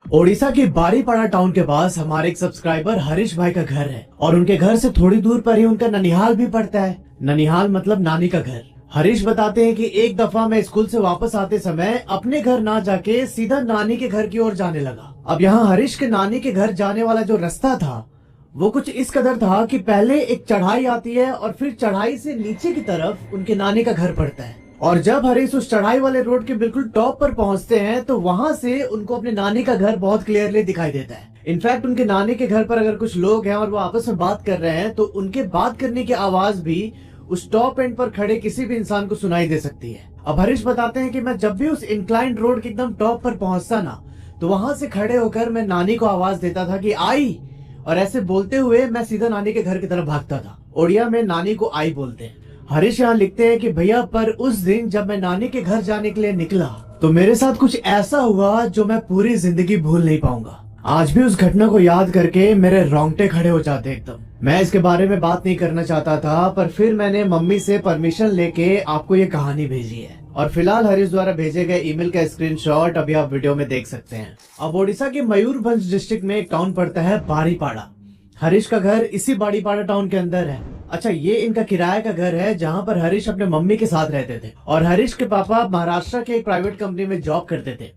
ओडिशा के बारीपाड़ा टाउन के पास हमारे एक सब्सक्राइबर हरीश भाई का घर है और उनके घर से थोड़ी दूर पर ही उनका ननिहाल भी पड़ता है। ननिहाल मतलब नानी का घर। हरीश बताते हैं कि एक दफा मैं स्कूल से वापस आते समय अपने घर ना जाके सीधा नानी के घर की ओर जाने लगा। अब यहाँ हरीश के नानी के घर जाने वाला जो रास्ता था वो कुछ इस कदर था कि पहले एक चढ़ाई आती है और फिर चढ़ाई से नीचे की तरफ उनके नानी का घर पड़ता है। और जब हरीश उस चढ़ाई वाले रोड के बिल्कुल टॉप पर पहुंचते हैं तो वहां से उनको अपने नानी का घर बहुत क्लियरली दिखाई देता है। इनफैक्ट उनके नानी के घर पर अगर कुछ लोग हैं और वो आपस में बात कर रहे हैं तो उनके बात करने की आवाज भी उस टॉप एंड पर खड़े किसी भी इंसान को सुनाई दे सकती है। अब हरीश बताते हैं कि मैं जब भी उस इंक्लाइंड रोड के एकदम टॉप पर पहुंचता ना तो वहां से खड़े होकर मैं नानी को आवाज देता था कि आई, और ऐसे बोलते हुए मैं सीधा नानी के घर की तरफ भागता था। ओडिया में नानी को आई बोलते हैं। हरीश यहाँ लिखते हैं कि भैया पर उस दिन जब मैं नानी के घर जाने के लिए निकला तो मेरे साथ कुछ ऐसा हुआ जो मैं पूरी जिंदगी भूल नहीं पाऊंगा। आज भी उस घटना को याद करके मेरे रोंगटे खड़े हो जाते एकदम। मैं इसके बारे में बात नहीं करना चाहता था पर फिर मैंने मम्मी से परमिशन लेके आपको ये कहानी भेजी है और फिलहाल हरीश द्वारा भेजे गए ईमेल का स्क्रीनशॉट अभी आप वीडियो में देख सकते हैं। अब ओडिशा के मयूरभंज डिस्ट्रिक्ट में एक टाउन पड़ता है बारीपाड़ा। हरीश का घर इसी बारीपाड़ा टाउन के अंदर है। अच्छा, ये इनका किराए का घर है जहाँ पर हरीश अपने मम्मी के साथ रहते थे और हरीश के पापा महाराष्ट्र के एक प्राइवेट कंपनी में जॉब करते थे।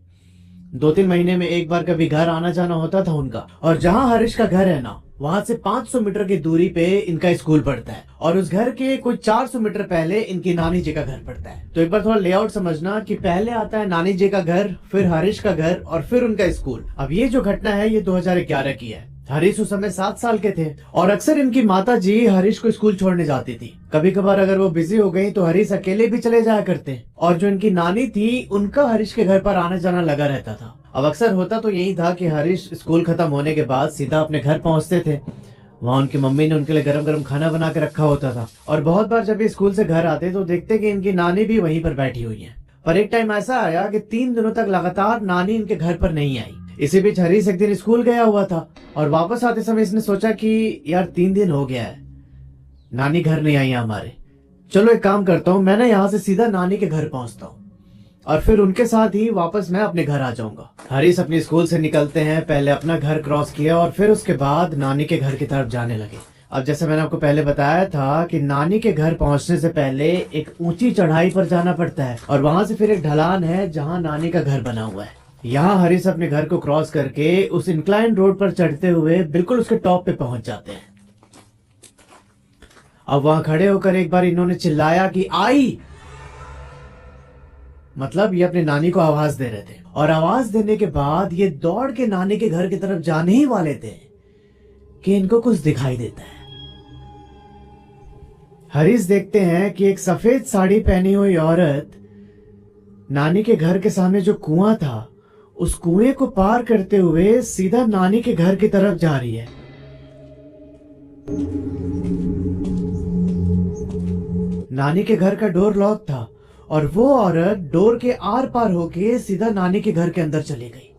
2-3 महीने में एक बार कभी घर आना जाना होता था उनका। और जहाँ हरीश का घर है ना वहाँ से 500 मीटर की दूरी पे इनका स्कूल पड़ता है और उस घर के कोई 400 मीटर पहले इनकी नानी जी का घर पड़ता है। तो एक बार थोड़ा लेआउट समझना कि पहले आता है नानी जी का घर, फिर हरीश का घर और फिर उनका स्कूल। अब ये जो घटना है ये 2011 की है। हरीश उस समय 7 साल के थे और अक्सर इनकी माता जी हरीश को स्कूल छोड़ने जाती थी। कभी कभार अगर वो बिजी हो गई तो हरीश अकेले भी चले जाया करते और जो इनकी नानी थी उनका हरीश के घर पर आना जाना लगा रहता था। अब अक्सर होता तो यही था कि हरीश स्कूल खत्म होने के बाद सीधा अपने घर पहुंचते थे। वहाँ उनकी मम्मी ने उनके लिए गरम गरम खाना बना के रखा होता था और बहुत बार जब ये स्कूल से घर आते तो देखते कि इनकी नानी भी वहीं पर बैठी हुई है। पर एक टाइम ऐसा आया कि 3 दिनों तक लगातार नानी इनके घर पर नहीं आई। इसी बीच हरीश एक दिन स्कूल गया हुआ था और वापस आते समय इसने सोचा कि यार 3 दिन हो गया है, नानी घर नहीं आई हमारे। चलो एक काम करता हूँ, मैं ना यहाँ से सीधा नानी के घर पहुंचता हूँ और फिर उनके साथ ही वापस मैं अपने घर आ जाऊंगा। हरीश अपने स्कूल से निकलते हैं, पहले अपना घर क्रॉस किया और फिर उसके बाद नानी के घर की तरफ जाने लगे। अब जैसे मैंने आपको पहले बताया था कि नानी के घर पहुंचने से पहले एक ऊंची चढ़ाई पर जाना पड़ता है और वहां से फिर एक ढलान है जहाँ नानी का घर बना हुआ है। यहाँ हरीश अपने घर को क्रॉस करके उस इंक्लाइन रोड पर चढ़ते हुए बिल्कुल उसके टॉप पे पहुंच जाते हैं। अब वहां खड़े होकर एक बार इन्होंने चिल्लाया कि आई, मतलब ये अपनी नानी को आवाज दे रहे थे और आवाज देने के बाद ये दौड़ के नानी के घर की तरफ जाने ही वाले थे कि इनको कुछ दिखाई देता है। हरीश देखते हैं कि एक सफेद साड़ी पहनी हुई औरत नानी के घर के सामने जो कुआं था उस कुएं को पार करते हुए सीधा नानी के घर की तरफ जा रही है। नानी के घर का डोर लॉक था और वो औरत डोर के आर पार होके सीधा नानी के घर के अंदर चली गई।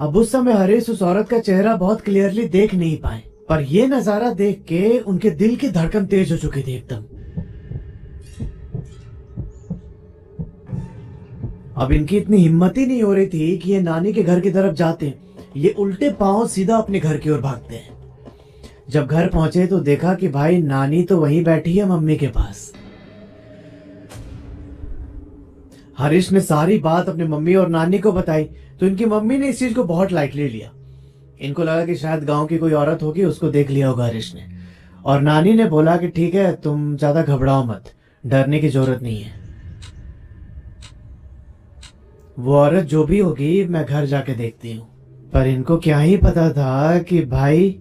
अब उस समय हरीश उस औरत का चेहरा बहुत क्लियरली देख नहीं पाए पर यह नजारा देख के उनके दिल की धड़कन तेज हो चुकी थी एकदम। अब इनकी इतनी हिम्मत ही नहीं हो रही थी कि ये नानी के घर की तरफ जाते। ये उल्टे पांव सीधा अपने घर की ओर भागते हैं। जब घर पहुंचे तो देखा कि भाई नानी तो वहीं बैठी है मम्मी के पास। हरीश ने सारी बात अपनी मम्मी और नानी को बताई तो इनकी मम्मी ने इस चीज को बहुत लाइटली लिया। इनको लगा कि शायद गांव की कोई औरत होगी, उसको देख लिया होगा हरीश ने। और नानी ने बोला कि ठीक है, तुम ज्यादा घबराओ मत, डरने की जरूरत नहीं है। वो औरत जो भी होगी मैं घर जाके देखती हूँ। पर इनको क्या ही पता था कि भाई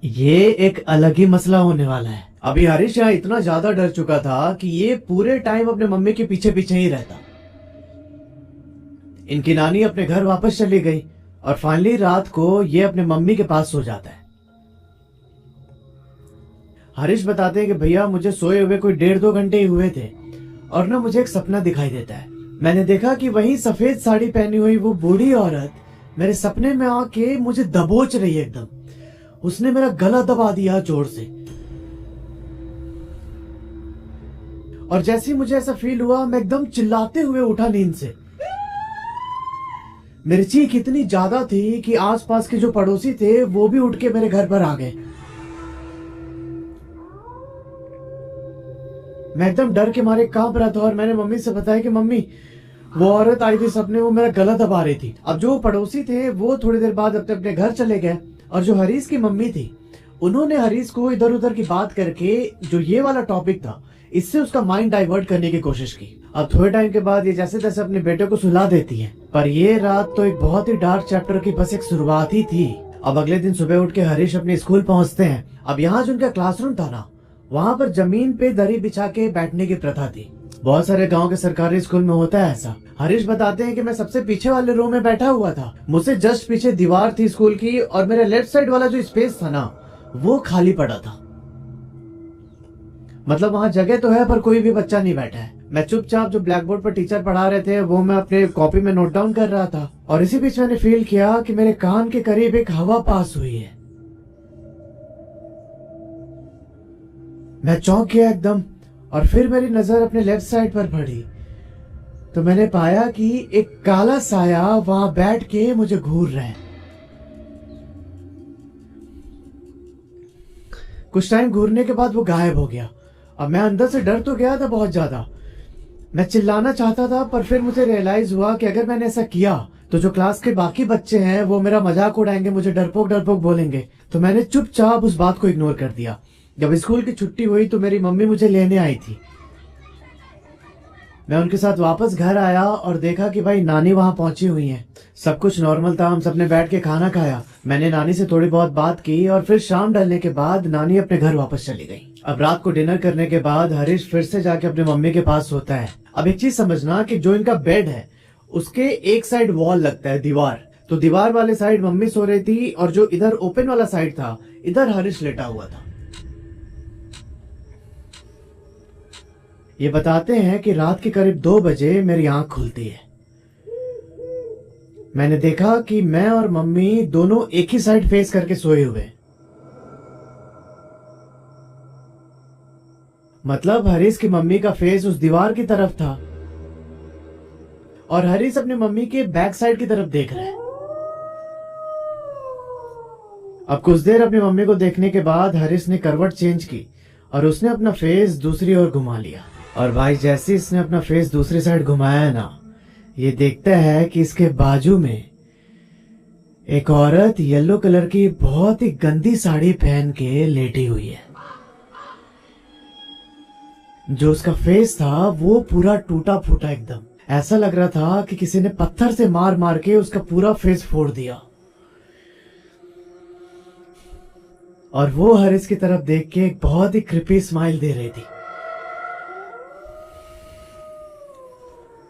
ये एक अलग ही मसला होने वाला है। अभी हरीश यहाँ इतना ज्यादा डर चुका था कि ये पूरे टाइम अपने मम्मी के पीछे पीछे ही रहता। इनकी नानी अपने घर वापस चली गई और फाइनली रात को ये अपने मम्मी के पास सो जाता है। हरीश बताते हैं कि भैया मुझे सोए हुए कोई 1.5-2 घंटे ही हुए थे और ना मुझे एक सपना दिखाई देता है। मैंने देखा कि वही सफेद साड़ी पहनी हुई वो बूढ़ी औरत मेरे सपने में आके मुझे दबोच रही है एकदम। उसने मेरा गला दबा दिया जोर से और जैसे ही मुझे ऐसा फील हुआ, मैं एकदम चिल्लाते हुए उठा नींद से। मेरी चीख इतनी ज्यादा थी कि आसपास के जो पड़ोसी थे वो भी उठ के मेरे घर पर आ गए। मैं एकदम डर के मारे कांप रहा था और मैंने मम्मी से बताया कि मम्मी, वो औरत आई थी सपने, वो मेरा गला दबा रही थी। अब जो पड़ोसी थे वो थोड़ी देर बाद अपने अपने घर चले गए और जो हरीश की मम्मी थी उन्होंने हरीश को इधर उधर की बात करके जो ये वाला टॉपिक था इससे उसका माइंड डाइवर्ट करने की कोशिश की। अब थोड़े टाइम के बाद ये जैसे तैसे अपने बेटे को सुला देती है। पर ये रात तो एक बहुत ही डार्क चैप्टर की बस एक शुरुआत ही थी। अब अगले दिन सुबह उठ के हरीश अपने स्कूल पहुंचते हैं। अब यहाँ जो उनका क्लासरूम था ना, वहाँ पर जमीन पे दरी बिछा के बैठने की प्रथा थी। बहुत सारे गांव के सरकारी स्कूल में होता है ऐसा। हरीश बताते हैं कि मैं सबसे पीछे वाले रो में बैठा हुआ था। मुझसे जस्ट पीछे दीवार थी स्कूल की और मेरे लेफ्ट साइड वाला जो स्पेस था ना वो खाली पड़ा था। मतलब वहाँ जगह तो है पर कोई भी बच्चा नहीं बैठा है। मैं चुपचाप जो ब्लैक बोर्ड पर टीचर पढ़ा रहे थे वो मैं अपने कॉपी में नोट डाउन कर रहा था और इसी बीच मैंने फील किया कि मेरे कान के करीब एक हवा पास हुई है। मैं चौंक गया एकदम और फिर मेरी नजर अपने लेफ्ट साइड पर पड़ी तो मैंने पाया कि एक काला साया वहां बैठ के मुझे घूर रहा है। कुछ टाइम घूरने के बाद वो गायब हो गया। अब मैं अंदर से डर तो गया था बहुत ज्यादा। मैं चिल्लाना चाहता था पर फिर मुझे रियलाइज हुआ कि अगर मैंने ऐसा किया तो जो क्लास के बाकी बच्चे हैं वो मेरा मजाक उड़ाएंगे, मुझे डरपोक डरपोक बोलेंगे। तो मैंने चुपचाप उस बात को इग्नोर कर दिया। जब स्कूल की छुट्टी हुई तो मेरी मम्मी मुझे लेने आई थी। मैं उनके साथ वापस घर आया और देखा कि भाई नानी वहां पहुंची हुई हैं। सब कुछ नॉर्मल था। हम सबने बैठ के खाना खाया। मैंने नानी से थोड़ी बहुत बात की और फिर शाम ढलने के बाद नानी अपने घर वापस चली गई। अब रात को डिनर करने के बाद हरीश फिर से जाके अपने मम्मी के पास सोता है। अब एक चीज समझना कि जो इनका बेड है उसके एक साइड वॉल लगता है, दीवार। तो दीवार वाले साइड मम्मी सो रही थी और जो इधर ओपन वाला साइड था इधर हरीश लेटा हुआ था। ये बताते हैं कि रात के करीब 2 बजे मेरी आंख खुलती है। मैंने देखा कि मैं और मम्मी दोनों एक ही साइड फेस करके सोए हुए। मतलब हरीश की मम्मी का फेस उस दीवार की तरफ था और हरीश अपनी मम्मी के बैक साइड की तरफ देख रहा है। अब कुछ देर अपनी मम्मी को देखने के बाद हरीश ने करवट चेंज की और उसने अपना फेस दूसरी ओर घुमा लिया। और भाई जैसे इसने अपना फेस दूसरी साइड घुमाया ना, ये देखता है कि इसके बाजू में एक औरत येलो कलर की बहुत ही गंदी साड़ी पहन के लेटी हुई है। जो उसका फेस था वो पूरा टूटा फूटा एकदम। ऐसा लग रहा था कि किसी ने पत्थर से मार मार के उसका पूरा फेस फोड़ दिया। और वो हरीश की तरफ देख के एक बहुत ही क्रिपी स्माइल दे रही थी।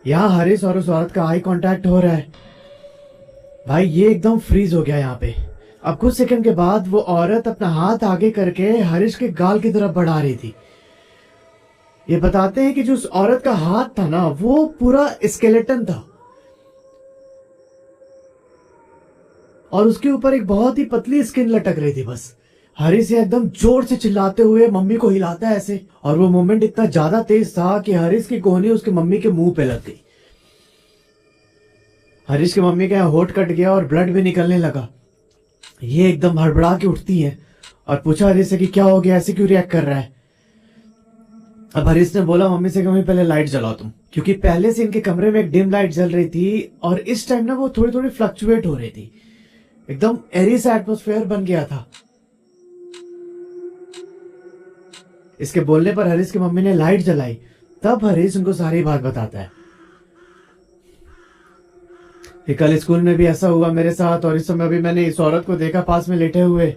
यहाँ हरीश और उस औरत का आई कांटेक्ट हो रहा है। भाई ये एकदम फ्रीज हो गया यहाँ पे। अब कुछ सेकंड के बाद वो औरत अपना हाथ आगे करके हरीश के गाल की तरफ बढ़ा रही थी। ये बताते हैं कि जो उस औरत का हाथ था ना वो पूरा स्केलेटन था और उसके ऊपर एक बहुत ही पतली स्किन लटक रही थी बस। हरीश एकदम जोर से चिल्लाते हुए मम्मी को हिलाता है ऐसे, और वो मोमेंट इतना ज्यादा तेज था कि हरीश की कोहनी उसकी मम्मी के मुंह पे लग गई। हरीश की मम्मी का होठ कट गया और ब्लड भी निकलने लगा। ये एकदम हड़बड़ा के उठती है और पूछा हरीश से कि क्या हो गया, ऐसे क्यों रिएक्ट कर रहा है। अब हरीश ने बोला मम्मी से कि मम्मी पहले लाइट जलाओ तुम, क्योंकि पहले से इनके कमरे में एक डिम लाइट जल रही थी और इस टाइम ना वो थोड़ी थोड़ी फ्लक्चुएट हो रही थी। एकदम एरी सा एटमोस्फेयर बन गया था। इसके बोलने पर हरीश की मम्मी ने लाइट जलाई। तब हरीश उनको सारी बात बताता है कि कल स्कूल में भी ऐसा हुआ मेरे साथ और इस समय अभी मैंने इस औरत को देखा पास में लेटे हुए।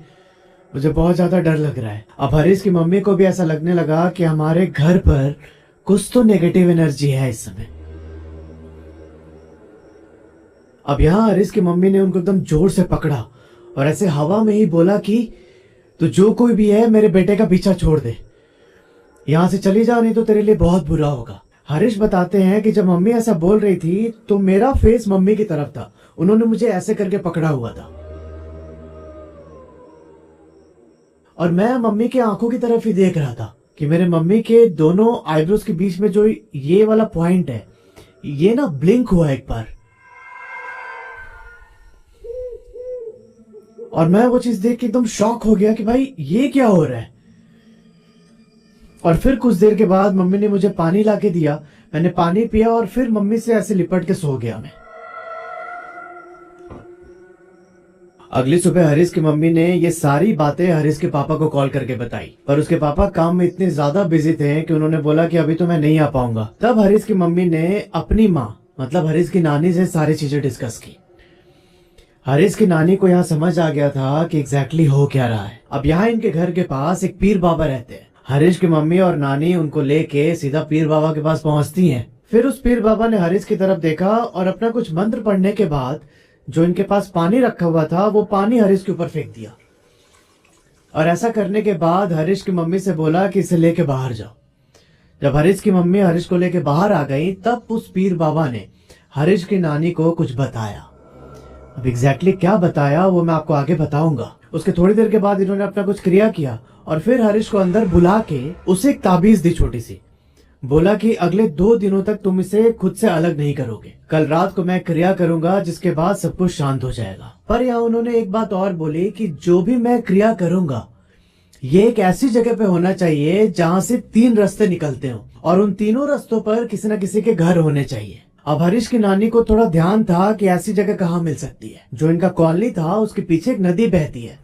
मुझे बहुत ज्यादा डर लग रहा है। अब हरीश की मम्मी को भी ऐसा लगने लगा कि हमारे घर पर कुछ तो नेगेटिव एनर्जी है इस समय। अब यहाँ हरीश की मम्मी ने उनको एकदम जोर से पकड़ा और ऐसे हवा में ही बोला कि तो जो कोई भी है मेरे बेटे का पीछा छोड़ दे, यहां से चली जा, नहीं तो तेरे लिए बहुत बुरा होगा। हरीश बताते हैं कि जब मम्मी ऐसा बोल रही थी तो मेरा फेस मम्मी की तरफ था। उन्होंने मुझे ऐसे करके पकड़ा हुआ था और मैं मम्मी की आंखों की तरफ ही देख रहा था कि मेरे मम्मी के दोनों आईब्रोज के बीच में जो ये वाला पॉइंट है, ये ना ब्लिंक हुआ एक बार, और मैं वो चीज देख के एकदम शॉक हो गया कि भाई ये क्या हो रहा है। और फिर कुछ देर के बाद मम्मी ने मुझे पानी लाके दिया, मैंने पानी पिया और फिर मम्मी से ऐसे लिपट के सो गया मैं। अगली सुबह हरीश की मम्मी ने ये सारी बातें हरीश के पापा को कॉल करके बताई, पर उसके पापा काम में इतने ज्यादा बिजी थे कि उन्होंने बोला कि अभी तो मैं नहीं आ पाऊंगा। तब हरीश की मम्मी ने अपनी माँ मतलब हरीश की नानी से सारी चीजें डिस्कस की। हरीश की नानी को यहाँ समझ आ गया था कि एग्जैक्टली हो क्या रहा है। अब यहाँ इनके घर के पास एक पीर बाबा रहते हैं। हरीश की मम्मी और नानी उनको लेके सीधा पीर बाबा के पास पहुंचती हैं। फिर उस पीर बाबा ने हरीश की तरफ देखा और अपना कुछ मंत्र पढ़ने के बाद जो इनके पास पानी रखा हुआ था वो पानी हरीश के ऊपर फेंक दिया। और ऐसा करने के बाद हरीश की मम्मी से बोला कि इसे लेके बाहर जाओ। जब हरीश की मम्मी हरीश को लेके बाहर आ गई तब उस पीर बाबा ने हरीश की नानी को कुछ बताया। अब एग्जैक्टली क्या बताया वो मैं आपको आगे बताऊंगा। उसके थोड़ी देर के बाद इन्होंने अपना कुछ क्रिया किया और फिर हरीश को अंदर बुला के उसे एक ताबीज दी छोटी सी। बोला कि अगले 2 दिनों तक तुम इसे खुद से अलग नहीं करोगे। कल रात को मैं क्रिया करूंगा जिसके बाद सब कुछ शांत हो जाएगा। पर यहाँ उन्होंने एक बात और बोली कि जो भी मैं क्रिया करूंगा ये एक ऐसी जगह पे होना चाहिए जहाँ से 3 रास्ते निकलते हो और उन तीनों रास्तों पर किसी न किसी के घर होने चाहिए। अब हरीश की नानी को थोड़ा ध्यान था कि ऐसी जगह कहाँ मिल सकती है। जो इनका कॉलोनी था उसके पीछे एक नदी बहती है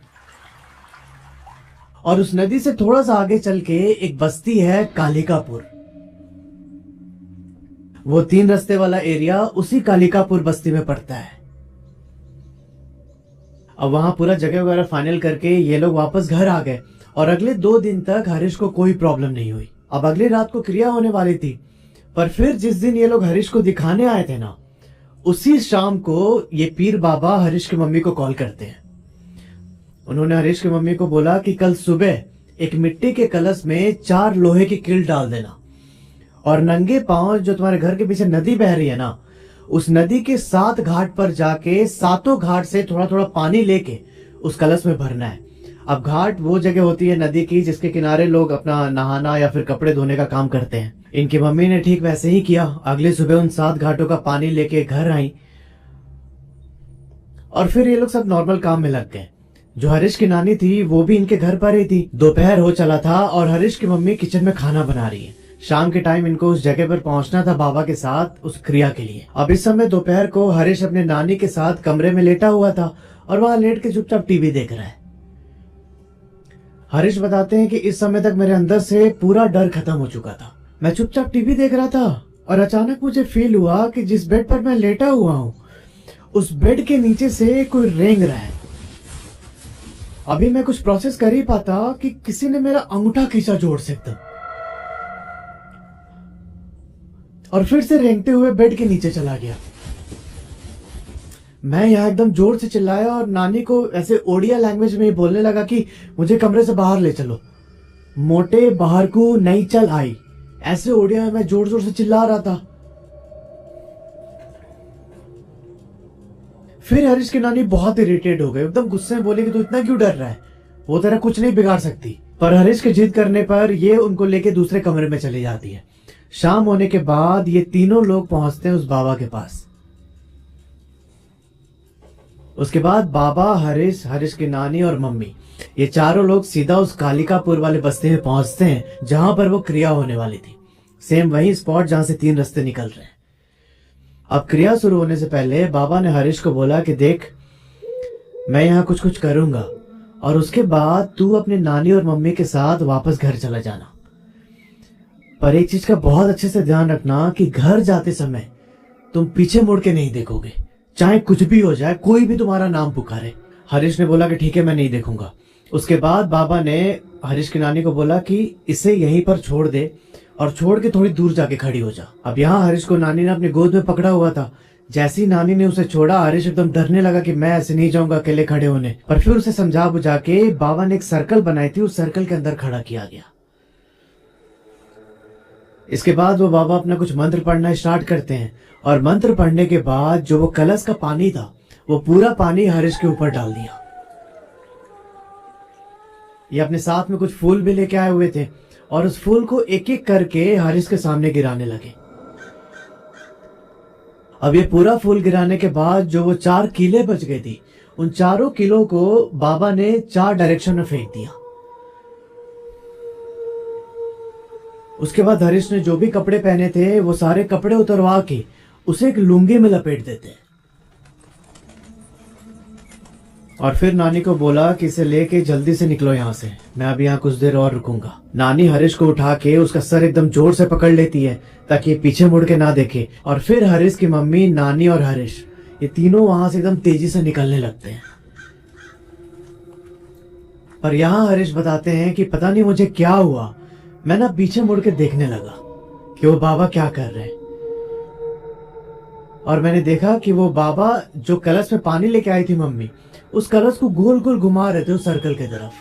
और उस नदी से थोड़ा सा आगे चल के एक बस्ती है कालिकापुर। वो 3 रास्ते वाला एरिया उसी कालिकापुर बस्ती में पड़ता है। अब वहां पूरा जगह वगैरह फाइनल करके ये लोग वापस घर आ गए और अगले 2 दिन तक हरीश को कोई प्रॉब्लम नहीं हुई। अब अगली रात को क्रिया होने वाली थी, पर फिर जिस दिन ये लोग हरीश को दिखाने आए थे ना, उसी शाम को ये पीर बाबा हरीश की मम्मी को कॉल करते हैं। उन्होंने हरीश की मम्मी को बोला कि कल सुबह एक मिट्टी के कलश में 4 लोहे की कील डाल देना और नंगे पांव जो तुम्हारे घर के पीछे नदी बह रही है ना, उस नदी के 7 घाट पर जाके 7 घाट से थोड़ा थोड़ा पानी लेके उस कलश में भरना है। अब घाट वो जगह होती है नदी की जिसके किनारे लोग अपना नहाना या फिर कपड़े धोने का काम करते हैं। इनकी मम्मी ने ठीक वैसे ही किया। अगले सुबह उन 7 घाटों का पानी लेके घर आई और फिर ये लोग सब नॉर्मल काम में लग गए। जो हरीश की नानी थी वो भी इनके घर पर ही थी। दोपहर हो चला था और हरीश की मम्मी किचन में खाना बना रही है। शाम के टाइम इनको उस जगह पर पहुंचना था बाबा के साथ उस क्रिया के लिए। अब इस समय दोपहर को हरीश अपने नानी के साथ कमरे में लेटा हुआ था और वहां लेट के चुपचाप टीवी देख रहा है। हरीश बताते हैं कि इस समय तक मेरे अंदर से पूरा डर खत्म हो चुका था। मैं चुपचाप टीवी देख रहा था और अचानक मुझे फील हुआ कि जिस बेड पर मैं लेटा हुआ हूँ उस बेड के नीचे से कोई रेंग रहा है। अभी मैं कुछ प्रोसेस कर ही पाता कि किसी ने मेरा अंगूठा खींचा जोर से एकदम और फिर से रेंगते हुए बेड के नीचे चला गया। मैं यहाँ एकदम जोर से चिल्लाया और नानी को ऐसे ओडिया लैंग्वेज में बोलने लगा कि मुझे कमरे से बाहर ले चलो। मोटे बाहर को नहीं चल आई, ऐसे ओडिया में मैं जोर जोर से चिल्ला रहा था। फिर हरीश की नानी बहुत इरिटेट हो गई, एकदम गुस्से में बोली कि तू इतना क्यों डर रहा है, वो तेरा कुछ नहीं बिगाड़ सकती। पर हरीश के जिद करने पर ये उनको लेके दूसरे कमरे में चली जाती है। शाम होने के बाद ये तीनों लोग पहुंचते हैं उस बाबा के पास। उसके बाद बाबा, हरीश, हरीश की नानी और मम्मी, ये चारों लोग सीधा उस कालिकापुर वाले बस्ती में पहुंचते हैं जहां पर वो क्रिया होने वाली थी। सेम वही स्पॉट जहां से 3 रास्ते निकल रहे हैं। अब क्रिया शुरू होने से पहले बाबा ने हरीश को बोला कि देख, मैं यहाँ कुछ कुछ करूंगा और उसके बाद तू अपने नानी और मम्मी के साथ वापस घर चला जाना। पर एक चीज का बहुत अच्छे से ध्यान रखना कि घर जाते समय तुम पीछे मुड़ के नहीं देखोगे, चाहे कुछ भी हो जाए, कोई भी तुम्हारा नाम पुकारे। हरीश ने बोला कि ठीक है, मैं नहीं देखूंगा। उसके बाद बाबा ने हरीश की नानी को बोला कि इसे यहीं पर छोड़ दे और छोड़ के थोड़ी दूर जाके खड़ी हो जा। अब यहाँ हरीश को नानी ने अपनी गोद में पकड़ा हुआ था। जैसी नानी ने उसे छोड़ा, हरीश एकदम डरने लगा कि मैं ऐसे नहीं जाऊंगा अकेले खड़े होने। पर फिर उसे समझा बुझा के बाबा ने एक सर्कल बनाई थी, उस सर्कल के अंदर खड़ा किया गया। इसके बाद वो बाबा अपना कुछ मंत्र पढ़ना स्टार्ट करते हैं और मंत्र पढ़ने के बाद जो वो कलश का पानी था वो पूरा पानी हरीश के ऊपर डाल दिया। ये अपने साथ में कुछ फूल भी लेके आए हुए थे और उस फूल को एक एक करके हरीश के सामने गिराने लगे। अब ये पूरा फूल गिराने के बाद जो वो 4 कीले बच गई थी, उन चारों किलों को बाबा ने 4 डायरेक्शन में फेंक दिया। उसके बाद हरीश ने जो भी कपड़े पहने थे वो सारे कपड़े उतरवा के उसे एक लुंगी में लपेट देते और फिर नानी को बोला कि इसे लेके जल्दी से निकलो यहाँ से, मैं अभी यहाँ कुछ देर और रुकूंगा। नानी हरीश को उठा के उसका सर एकदम जोर से पकड़ लेती है ताकि ये पीछे मुड़ के ना देखे, और फिर हरीश की मम्मी, नानी और हरीश ये तीनों वहां से एकदम तेजी से निकलने लगते हैं। पर यहाँ हरीश बताते हैं कि पता नहीं मुझे क्या हुआ, मैं ना पीछे मुड़ के देखने लगा कि वो बाबा क्या कर रहे हैं, और मैंने देखा कि वो बाबा जो कलश में पानी लेके आई थी मम्मी, उस कलश को गोल गोल घुमा रहे थे उस सर्कल की तरफ।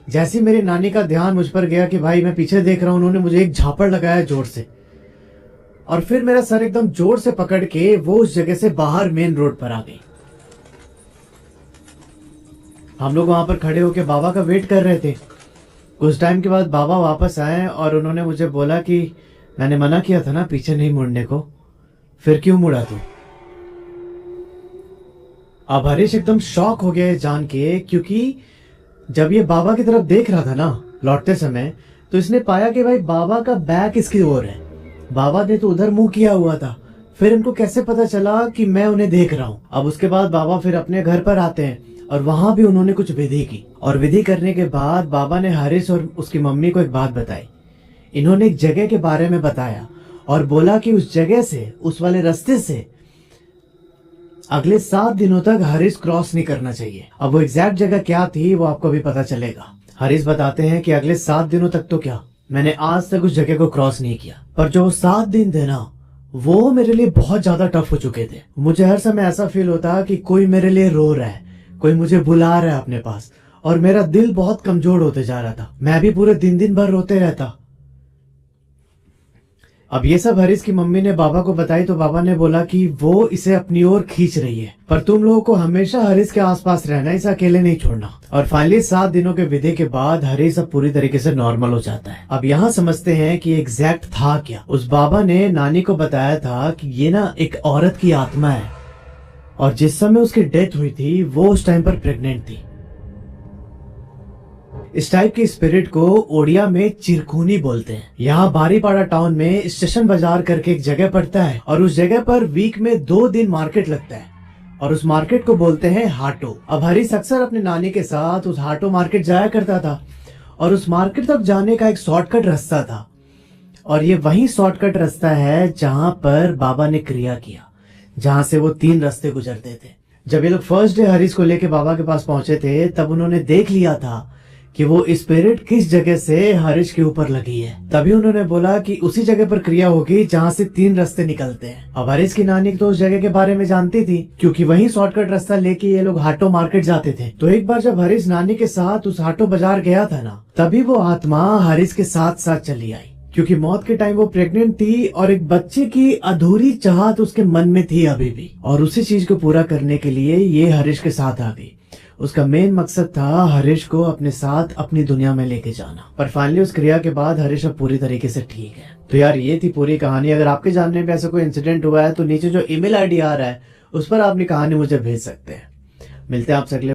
जैसे ही मेरी नानी का ध्यान मुझ पर गया कि भाई मैं पीछे देख रहा हूं, उन्होंने मुझे एक झापड़ लगाया जोर से, और फिर मेरा सर एकदम जोर से पकड़ के वो उस जगह से बाहर मेन रोड पर आ गई। हम लोग वहां पर खड़े होकर बाबा का वेट कर रहे थे। कुछ टाइम के बाद बाबा वापस आए और उन्होंने मुझे बोला कि मैंने मना किया था ना पीछे नहीं मुड़ने को, फिर क्यों मुड़ा तू? अब हरीश एकदम शॉक हो गया जान के, क्योंकि जब ये बाबा की तरफ देख रहा था ना लौटते समय, तो इसने पाया कि भाई बाबा का बैक इसकी ओर है, बाबा ने तो उधर मुंह किया हुआ था। फिर इनको कैसे पता चला कि मैं उन्हें देख रहा हूँ? अब उसके बाद बाबा फिर अपने घर पर आते हैं और वहां भी उन्होंने कुछ विधि की, और विधि करने के बाद बाबा ने हरीश और उसकी मम्मी को एक बात बताई। इन्होंने एक जगह के बारे में बताया और बोला कि उस जगह से, उस वाले रास्ते से अगले 7 दिनों तक हरीश क्रॉस नहीं करना चाहिए। अब वो एग्जैक्ट जगह क्या थी वो आपको भी पता चलेगा। हरीश बताते हैं कि अगले 7 दिनों तक तो क्या, मैंने आज तक उस जगह को क्रॉस नहीं किया, पर जो 7 दिन थे ना वो मेरे लिए बहुत ज्यादा टफ हो चुके थे। मुझे हर समय ऐसा फील होता कि कोई मेरे लिए रो रहा है, कोई मुझे बुला रहा है अपने पास, और मेरा दिल बहुत कमजोर होते जा रहा था। मैं भी पूरे दिन भर रोते रहता। अब ये सब हरीश की मम्मी ने बाबा को बताई तो बाबा ने बोला कि वो इसे अपनी ओर खींच रही है, पर तुम लोगों को हमेशा हरीश के आसपास रहना, इसे अकेले नहीं छोड़ना। और फाइनली 7 दिनों के विधि के बाद हरीश अब पूरी तरीके से नॉर्मल हो जाता है। अब यहाँ समझते हैं कि एग्जैक्ट था क्या। उस बाबा ने नानी को बताया था कि ये ना एक औरत की आत्मा है, और जिस समय उसकी डेथ हुई थी वो उस टाइम पर प्रेग्नेंट थी। इस टाइप की स्पिरिट को ओडिया में चिरकुनी बोलते हैं। यहाँ बारीपाड़ा टाउन में स्टेशन बाजार करके एक जगह पड़ता है, और उस जगह पर वीक में 2 दिन मार्केट लगता है, और उस मार्केट को बोलते हैं हाटो। अब हरीश अक्सर अपने नानी के साथ उस हाटो मार्केट जाया करता था, और उस मार्केट तक जाने का एक शॉर्टकट रास्ता था, और ये वही शॉर्टकट रास्ता है जहाँ पर बाबा ने क्रिया किया, जहाँ से वो 3 रास्ते गुजरते थे। जब ये लोग फर्स्ट डे हरीश को लेके बाबा के पास पहुंचे थे, तब उन्होंने देख लिया था कि वो स्पिरिट किस जगह से हरीश के ऊपर लगी है। तभी उन्होंने बोला कि उसी जगह पर क्रिया होगी जहाँ से 3 रास्ते निकलते हैं। अब हरीश की नानी तो उस जगह के बारे में जानती थी, क्योंकि वही शॉर्टकट रास्ता लेके ये लोग हाटो मार्केट जाते थे। तो एक बार जब हरीश नानी के साथ उस हाटो बाजार गया था ना, तभी वो आत्मा हरीश के साथ साथ चली आई, क्योंकि मौत के टाइम वो प्रेग्नेंट थी और एक बच्चे की अधूरी चाहत उसके मन में थी अभी भी, और उसी चीज को पूरा करने के लिए ये हरीश के साथ आ गई। उसका मेन मकसद था हरीश को अपने साथ अपनी दुनिया में लेके जाना। पर फाइनली उस क्रिया के बाद हरीश अब पूरी तरीके से ठीक है। तो यार ये थी पूरी कहानी। अगर आपके जानने में ऐसा कोई इंसिडेंट हुआ है तो नीचे जो ईमेल आईडी आ रहा है उस पर अपनी कहानी मुझे भेज सकते हैं। मिलते हैं आपसे अगले